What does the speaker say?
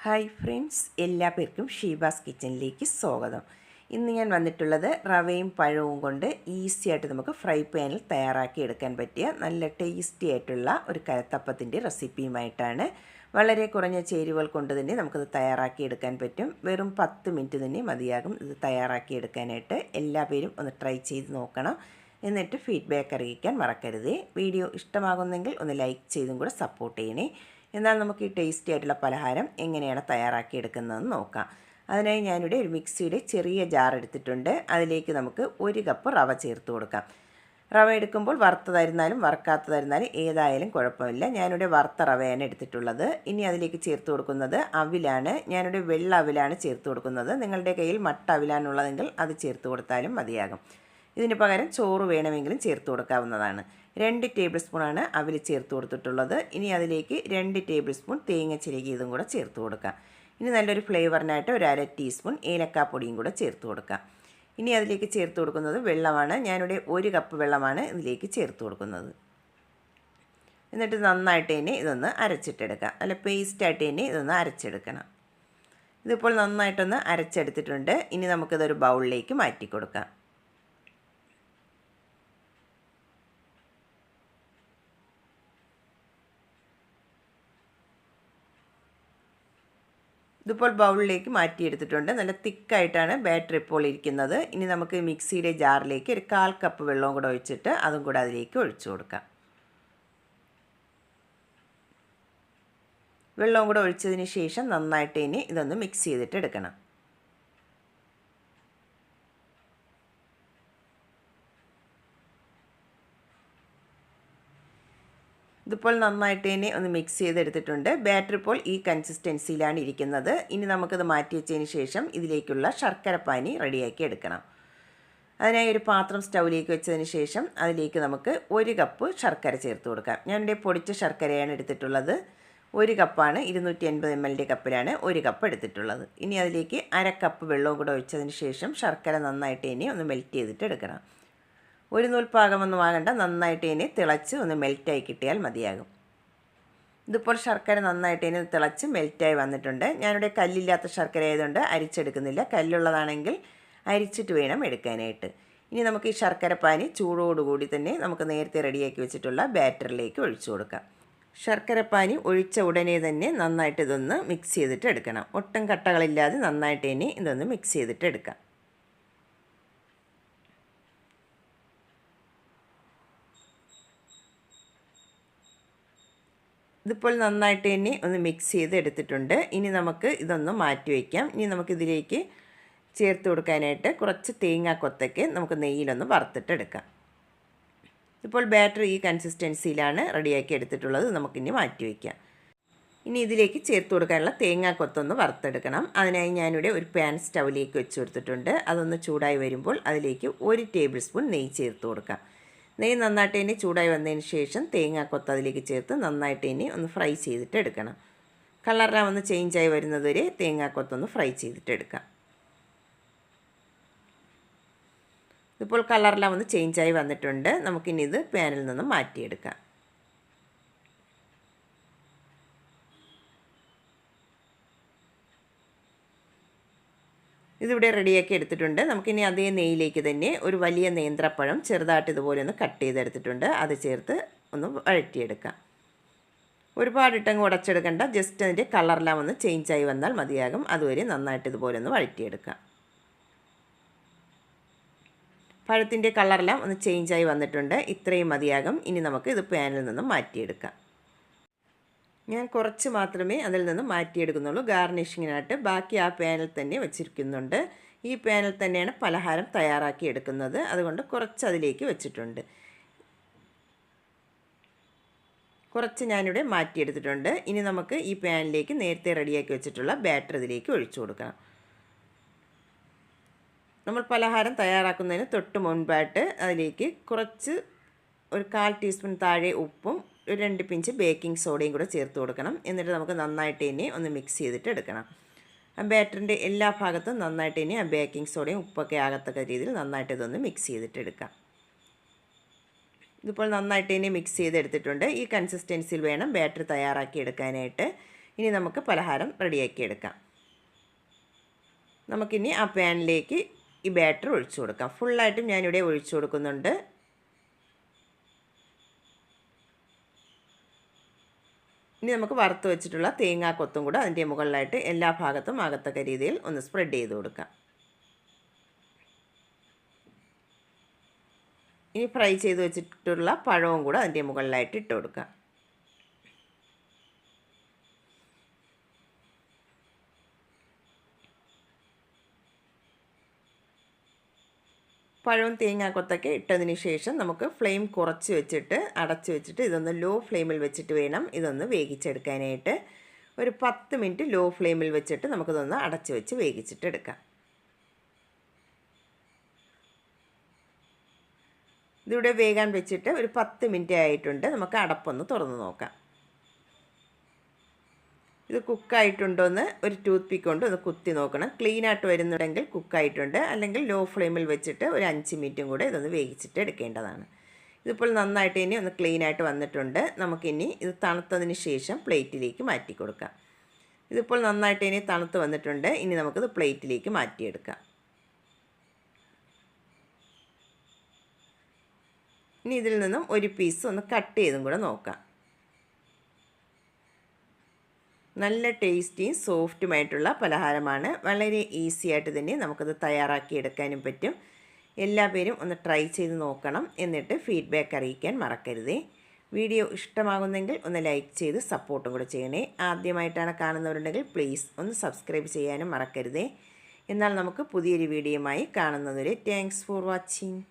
Hi friends, എല്ലാ പേർക്കും ഷീബാസ് കിച്ചണിലേക്ക് സ്വാഗതം. ഇന്ന് ഞാൻ വന്നിട്ടുള്ളത് റവയും പഴവും കൊണ്ട് ഈസി ആയിട്ട് നമുക്ക് ഫ്രൈ പാനിൽ തയ്യാറാക്കി എടുക്കാൻ പറ്റിയ നല്ല ടേസ്റ്റി ആയിട്ടുള്ള ഒരു കലത്തപ്പത്തിൻ്റെ റെസിപ്പിയുമായിട്ടാണ്. വളരെ കുറഞ്ഞ ചേരുവകൾ കൊണ്ട് തന്നെ നമുക്കത് തയ്യാറാക്കി എടുക്കാൻ പറ്റും. വെറും 10 മിനിറ്റ് തന്നെ മതിയാകും ഇത് തയ്യാറാക്കി എടുക്കാനായിട്ട്. എല്ലാ പേരും ഒന്ന് ട്രൈ ചെയ്ത് നോക്കണം. എന്നിട്ട് ഫീഡ്ബാക്ക് അറിയിക്കാൻ മറക്കരുത്. വീഡിയോ ഇഷ്ടമാകുന്നെങ്കിൽ ഒന്ന് ലൈക്ക് ചെയ്തും കൂടെ സപ്പോർട്ട് ചെയ്യണേ. എന്നാൽ നമുക്ക് ഈ ടേസ്റ്റി ആയിട്ടുള്ള പലഹാരം എങ്ങനെയാണ് തയ്യാറാക്കിയെടുക്കുന്നതെന്ന് നോക്കാം. അതിനായി ഞാനിവിടെ ഒരു മിക്സിയുടെ ചെറിയ ജാർ എടുത്തിട്ടുണ്ട്. അതിലേക്ക് നമുക്ക് 1 കപ്പ് റവ ചേർത്ത് കൊടുക്കാം. റവ എടുക്കുമ്പോൾ വറുത്തതായിരുന്നാലും വറുക്കാത്തതായിരുന്നാലും ഏതായാലും കുഴപ്പമില്ല. ഞാനിവിടെ വറുത്ത റവയാണ് എടുത്തിട്ടുള്ളത്. ഇനി അതിലേക്ക് ചേർത്ത് കൊടുക്കുന്നത് അവിലാണ്. ഞാനിവിടെ വെള്ള അവിലാണ് ചേർത്ത് കൊടുക്കുന്നത്. നിങ്ങളുടെ കയ്യിൽ മട്ട അവിലാണുള്ളതെങ്കിൽ അത് ചേർത്ത് കൊടുത്താലും മതിയാകും. ഇതിന് പകരം ചോറ് വേണമെങ്കിലും ചേർത്ത് കൊടുക്കാവുന്നതാണ്. 2 ടേബിൾ സ്പൂണാണ് അവിൽ ചേർത്ത് കൊടുത്തിട്ടുള്ളത്. ഇനി അതിലേക്ക് 2 ടേബിൾ സ്പൂൺ തേങ്ങ ചിരകിയതും കൂടെ ചേർത്ത് കൊടുക്കാം. ഇനി നല്ലൊരു ഫ്ലേവറിനായിട്ട് ഒരു 1/2 ടീസ്പൂൺ ഏലക്കാപ്പൊടിയും കൂടെ ചേർത്ത് കൊടുക്കാം. ഇനി അതിലേക്ക് ചേർത്ത് കൊടുക്കുന്നത് വെള്ളമാണ്. ഞാനിവിടെ 1 കപ്പ് വെള്ളമാണ് ഇതിലേക്ക് ചേർത്ത് കൊടുക്കുന്നത്. എന്നിട്ട് നന്നായിട്ട് തന്നെ ഇതൊന്ന് അരച്ചിട്ടെടുക്കാം. അല്ല, പേസ്റ്റായിട്ട് തന്നെ ഇതൊന്ന് അരച്ചെടുക്കണം. ഇതിപ്പോൾ നന്നായിട്ടൊന്ന് അരച്ചെടുത്തിട്ടുണ്ട്. ഇനി നമുക്കിതൊരു ബൗളിലേക്ക് മാറ്റി കൊടുക്കാം. ഇതിപ്പോൾ ബൗളിലേക്ക് മാറ്റിയെടുത്തിട്ടുണ്ട്. നല്ല തിക്കായിട്ടാണ് ബാറ്റർ ഇപ്പോൾ ഇരിക്കുന്നത്. ഇനി നമുക്ക് മിക്സിയുടെ ജാറിലേക്ക് ഒരു 1/4 കപ്പ് വെള്ളവും കൂടെ ഒഴിച്ചിട്ട് അതും കൂടെ അതിലേക്ക് ഒഴിച്ചു കൊടുക്കാം. വെള്ളവും കൂടെ ഒഴിച്ചതിന് ശേഷം നന്നായിട്ട് ഇനി ഇതൊന്ന് മിക്സ് ചെയ്തിട്ട് എടുക്കണം. ഇതിപ്പോൾ നന്നായിട്ട് തന്നെ ഒന്ന് മിക്സ് ചെയ്തെടുത്തിട്ടുണ്ട്. ബാറ്റർ ഇപ്പോൾ ഈ കൺസിസ്റ്റൻസിയിലാണ് ഇരിക്കുന്നത്. ഇനി നമുക്കത് മാറ്റി വെച്ചതിന് ശേഷം ഇതിലേക്കുള്ള ശർക്കരപ്പാനി റെഡിയാക്കി എടുക്കണം. അതിനായി ഒരു പാത്രം സ്റ്റൗവിലേക്ക് വെച്ചതിന് ശേഷം അതിലേക്ക് നമുക്ക് 1 കപ്പ് ശർക്കര ചേർത്ത് കൊടുക്കാം. ഞാനിവിടെ പൊടിച്ച ശർക്കരയാണ് എടുത്തിട്ടുള്ളത്. 1 കപ്പാണ്. 250 ml കപ്പിലാണ് 1 കപ്പ് എടുത്തിട്ടുള്ളത്. ഇനി അതിലേക്ക് 1/2 കപ്പ് വെള്ളവും കൂടെ ഒഴിച്ചതിന് ശേഷം ശർക്കര നന്നായിട്ട് തന്നെ ഒന്ന് മെൽറ്റ് ചെയ്തിട്ട് എടുക്കണം. ഒരു നൂൽപ്പാകമൊന്നും ആകണ്ട, നന്നായിട്ട് ഇനി തിളച്ച് ഒന്ന് മെൽറ്റായി കിട്ടിയാൽ മതിയാകും. ഇതിപ്പോൾ ശർക്കര നന്നായിട്ട് ഇനി തിളച്ച് മെൽറ്റായി വന്നിട്ടുണ്ട്. ഞാനിവിടെ കല്ലില്ലാത്ത ശർക്കര ആയതുകൊണ്ട് അരിച്ചെടുക്കുന്നില്ല. കല്ലുള്ളതാണെങ്കിൽ അരിച്ചിട്ട് വേണം എടുക്കാനായിട്ട്. ഇനി നമുക്ക് ഈ ശർക്കരപ്പാനി ചൂടോടുകൂടി തന്നെ നമുക്ക് നേരത്തെ റെഡിയാക്കി വെച്ചിട്ടുള്ള ബാറ്ററിലേക്ക് ഒഴിച്ചു കൊടുക്കാം. ശർക്കരപ്പാനി ഒഴിച്ച ഉടനെ തന്നെ നന്നായിട്ട് ഇതൊന്ന് മിക്സ് ചെയ്തിട്ട് എടുക്കണം. ഒട്ടും കട്ടകളില്ലാതെ നന്നായിട്ട് ഇനി ഇതൊന്ന് മിക്സ് ചെയ്തിട്ട് എടുക്കാം. ഇതിപ്പോൾ നന്നായിട്ട് തന്നെ ഒന്ന് മിക്സ് ചെയ്ത് എടുത്തിട്ടുണ്ട്. ഇനി നമുക്ക് ഇതൊന്ന് മാറ്റി വയ്ക്കാം. ഇനി നമുക്കിതിലേക്ക് ചേർത്ത് കൊടുക്കാനായിട്ട് കുറച്ച് തേങ്ങാക്കൊത്തൊക്കെ നമുക്ക് നെയ്യിലൊന്ന് വറുത്തിട്ടെടുക്കാം. ഇപ്പോൾ ബാറ്റർ ഈ കൺസിസ്റ്റൻസിയിലാണ് റെഡിയാക്കി എടുത്തിട്ടുള്ളത്. നമുക്കിനി മാറ്റി വയ്ക്കാം. ഇനി ഇതിലേക്ക് ചേർത്ത് കൊടുക്കാനുള്ള തേങ്ങാക്കൊത്തൊന്ന് വറുത്തെടുക്കണം. അതിനായി ഞാനിവിടെ ഒരു പാൻ സ്റ്റൗവിലേക്ക് വെച്ച് കൊടുത്തിട്ടുണ്ട്. അതൊന്ന് ചൂടായി വരുമ്പോൾ അതിലേക്ക് 1 ടേബിൾ സ്പൂൺ നെയ്യ് ചേർത്ത് കൊടുക്കാം. നെയ്യ് നന്നായിട്ട് ഇനി ചൂടായി വന്നതിന് ശേഷം തേങ്ങാക്കൊത്ത് അതിലേക്ക് ചേർത്ത് നന്നായിട്ട് ഇനി ഒന്ന് ഫ്രൈ ചെയ്തിട്ട് എടുക്കണം. കളറെല്ലാം ഒന്ന് ചേഞ്ചായി വരുന്നതുവരെ തേങ്ങാക്കൊത്തൊന്ന് ഫ്രൈ ചെയ്തിട്ട് എടുക്കാം. ഇപ്പോൾ കളറെല്ലാം ഒന്ന് ചേഞ്ചായി വന്നിട്ടുണ്ട്. നമുക്കിനി ഇത് പാനിൽ നിന്ന് മാറ്റിയെടുക്കാം. ഇതിവിടെ റെഡിയാക്കി എടുത്തിട്ടുണ്ട്. നമുക്കിനി അതേ നെയ്യിലേക്ക് തന്നെ ഒരു വലിയ നേന്ത്രപ്പഴം ചെറുതായിട്ട് ഇതുപോലെ ഒന്ന് കട്ട് ചെയ്തെടുത്തിട്ടുണ്ട്. അത് ചേർത്ത് ഒന്ന് വഴറ്റിയെടുക്കാം. ഒരുപാട് ഇട്ടങ്ങ് ഉടച്ചെടുക്കണ്ട, ജസ്റ്റ് അതിൻ്റെ കളറെല്ലാം ഒന്ന് ചേഞ്ചായി വന്നാൽ മതിയാകും. അതുവരെ നന്നായിട്ട് ഇതുപോലെ ഒന്ന് വഴറ്റിയെടുക്കാം. പഴത്തിൻ്റെ കളറെല്ലാം ഒന്ന് ചേഞ്ചായി വന്നിട്ടുണ്ട്. ഇത്രയും മതിയാകും. ഇനി നമുക്ക് ഇത് പാനിൽ നിന്ന് മാറ്റിയെടുക്കാം. ഞാൻ കുറച്ച് മാത്രമേ അതിൽ നിന്ന് മാറ്റിയെടുക്കുന്നുള്ളൂ. ഗാർണിഷിങ്ങിനായിട്ട് ബാക്കി ആ പാനിൽ തന്നെ വെച്ചിരിക്കുന്നുണ്ട്. ഈ പാനിൽ തന്നെയാണ് പലഹാരം തയ്യാറാക്കി എടുക്കുന്നത്. അതുകൊണ്ട് കുറച്ച് അതിലേക്ക് വെച്ചിട്ടുണ്ട്. കുറച്ച് ഞാനിവിടെ മാറ്റിയെടുത്തിട്ടുണ്ട്. ഇനി നമുക്ക് ഈ പാനിലേക്ക് നേരത്തെ റെഡിയാക്കി വെച്ചിട്ടുള്ള ബാറ്റർ ഇതിലേക്ക് ഒഴിച്ചു കൊടുക്കണം. നമ്മൾ പലഹാരം തയ്യാറാക്കുന്നതിന് തൊട്ട് മുൻപായിട്ട് അതിലേക്ക് കുറച്ച് ഒരു 1/4 ടീസ്പൂൺ താഴെ ഉപ്പും 2 പിഞ്ച് ബേക്കിംഗ് സോഡയും കൂടെ ചേർത്ത് കൊടുക്കണം. എന്നിട്ട് നമുക്ക് നന്നായിട്ട് ഇനി ഒന്ന് മിക്സ് ചെയ്തിട്ട് എടുക്കണം. ആ ബാറ്ററിൻ്റെ എല്ലാ ഭാഗത്തും നന്നായിട്ട് ഇനി ആ ബേക്കിംഗ് സോഡയും ഉപ്പൊക്കെ ആകത്തക്ക രീതിയിൽ നന്നായിട്ട് ഇതൊന്ന് മിക്സ് ചെയ്തിട്ട് എടുക്കാം. ഇതിപ്പോൾ നന്നായിട്ട് ഇനി മിക്സ് ചെയ്തെടുത്തിട്ടുണ്ട്. ഈ കൺസിസ്റ്റൻസിയിൽ വേണം ബാറ്റർ തയ്യാറാക്കി എടുക്കാനായിട്ട്. ഇനി നമുക്ക് പലഹാരം റെഡിയാക്കിയെടുക്കാം. നമുക്കിനി ആ പാനിലേക്ക് ഈ ബാറ്റർ ഒഴിച്ചു കൊടുക്കാം. ഫുള്ളായിട്ടും ഞാനിവിടെ ഒഴിച്ചു കൊടുക്കുന്നുണ്ട്. ഇനി നമുക്ക് വറുത്ത് വെച്ചിട്ടുള്ള തേങ്ങാക്കൊത്തും കൂടെ അതിൻ്റെ മുകളിലായിട്ട് എല്ലാ ഭാഗത്തും ആകത്തക്ക രീതിയിൽ ഒന്ന് സ്പ്രെഡ് ചെയ്ത് കൊടുക്കാം. ഇനി ഫ്രൈ ചെയ്ത് വെച്ചിട്ടുള്ള പഴവും കൂടെ അതിൻ്റെ മുകളിലായിട്ട് ഇട്ട് കൊടുക്കാം. പഴവും തേങ്ങാക്കൊത്തൊക്കെ ഇട്ടതിന് ശേഷം നമുക്ക് ഫ്ലെയിം കുറച്ച് വെച്ചിട്ട് അടച്ച് വെച്ചിട്ട് ഇതൊന്ന് ലോ ഫ്ലെയിമിൽ വെച്ചിട്ട് വേണം ഇതൊന്ന് വേവിച്ചെടുക്കാനായിട്ട്. ഒരു 10 മിനിറ്റ് ലോ ഫ്ലെയിമിൽ വെച്ചിട്ട് നമുക്കിതൊന്ന് അടച്ച് വെച്ച് വേവിച്ചിട്ടെടുക്കാം. ഇതിവിടെ വേകാൻ വെച്ചിട്ട് ഒരു 10 മിനിറ്റ് ആയിട്ടുണ്ട്. നമുക്ക് അടപ്പൊന്ന് തുറന്ന് നോക്കാം. ഇത് കുക്കായിട്ടുണ്ടോയെന്ന് ഒരു ടൂത്ത് പിക്ക് കൊണ്ട് ഒന്ന് കുത്തി നോക്കണം. ക്ലീനായിട്ട് വരുന്നുണ്ടെങ്കിൽ കുക്കായിട്ടുണ്ട്, അല്ലെങ്കിൽ ലോ ഫ്ലെയിമിൽ വെച്ചിട്ട് ഒരു 5 മിനിറ്റും കൂടെ ഇതൊന്ന് വേവിച്ചിട്ട് എടുക്കേണ്ടതാണ്. ഇതിപ്പോൾ നന്നായിട്ട് ഇനി ഒന്ന് ക്ലീനായിട്ട് വന്നിട്ടുണ്ട്. നമുക്കിനി ഇത് തണുത്തതിന് ശേഷം പ്ലേറ്റിലേക്ക് മാറ്റി കൊടുക്കാം. ഇതിപ്പോൾ നന്നായിട്ട് ഇനി തണുത്ത് വന്നിട്ടുണ്ട്. ഇനി നമുക്കിത് പ്ലേറ്റിലേക്ക് മാറ്റിയെടുക്കാം. ഇനി ഇതിൽ നിന്നും ഒരു പീസ് ഒന്ന് കട്ട് ചെയ്തും കൂടെ നോക്കാം. നല്ല ടേസ്റ്റിയും സോഫ്റ്റുമായിട്ടുള്ള പലഹാരമാണ്. വളരെ ഈസി ആയിട്ട് തന്നെ നമുക്കത് തയ്യാറാക്കി എടുക്കാനും പറ്റും. എല്ലാ പേരും ഒന്ന് ട്രൈ ചെയ്ത് നോക്കണം. എന്നിട്ട് ഫീഡ്ബാക്ക് അറിയിക്കാൻ മറക്കരുതേ. വീഡിയോ ഇഷ്ടമാകുന്നെങ്കിൽ ഒന്ന് ലൈക്ക് ചെയ്ത് സപ്പോർട്ടും കൂടെ ചെയ്യണേ. ആദ്യമായിട്ടാണ് കാണുന്നവരുണ്ടെങ്കിൽ പ്ലീസ് ഒന്ന് സബ്സ്ക്രൈബ് ചെയ്യാനും മറക്കരുതേ. എന്നാൽ നമുക്ക് പുതിയൊരു വീഡിയോയുമായി കാണുന്നതുവരെ താങ്ക്സ് ഫോർ വാച്ചിങ്.